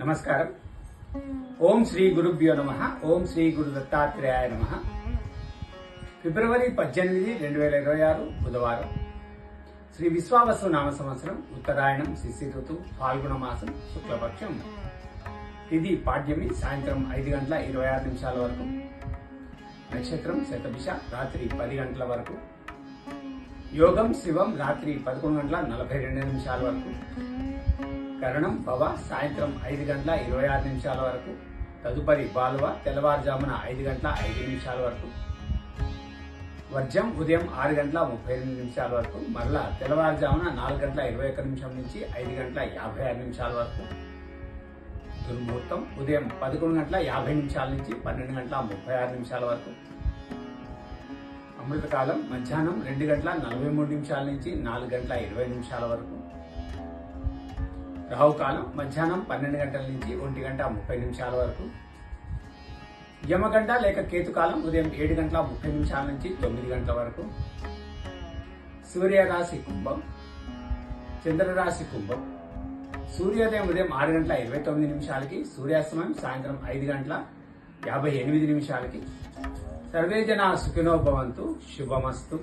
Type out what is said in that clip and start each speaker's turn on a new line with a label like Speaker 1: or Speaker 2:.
Speaker 1: నమస్కారం. ఓం శ్రీ గురుభ్యో నమః. ఓం శ్రీ గురు దత్తాత్రేయాయ నమః. ఫిబ్రవరి 18, 2026 బుధవారం. శ్రీ విశ్వావసు నామ సంవత్సరం, ఉత్తరాయణం, శిశిర ఋతువు, ఫాల్గుణ మాసం, శుక్లపక్షం. తిథి పాడ్యమి, సాయంత్రం 5:26 వరకు. నక్షత్రం శతభిష, రాత్రి 10 గంటల వరకు. యోగం శివం, రాత్రి 11:42 వరకు. కరణం భవ, సాయంత్రం 5:26 వరకు. తదుపరి బాలువ, తెల్లవారుజామున 5:05 వరకు. వర్జం ఉదయం 6:32 వరకు. మరలా తెల్లవారుజామున 4:21 నుంచి 5:56 వరకు. దుర్ముహూర్తం ఉదయం 11:50 నుంచి 12:36 వరకు. అమృతకాలం మధ్యాహ్నం 2:43 నుంచి 4:20 వరకు. రాహుకాలం మధ్యాహ్నం 12 గంటల నుంచి 1:30 వరకు. యమగంట లేక కేతుకాలం ఉదయం 7:30 నుంచి 9 గంటల వరకు. సూర్యరాశి కుంభం, చంద్రరాశి కుంభం. సూర్యోదయం ఉదయం 6:29 సూర్యాస్తమయం సాయంత్రం 5:58. సర్వే జనా సుఖినో భవంతు. శుభమస్తు.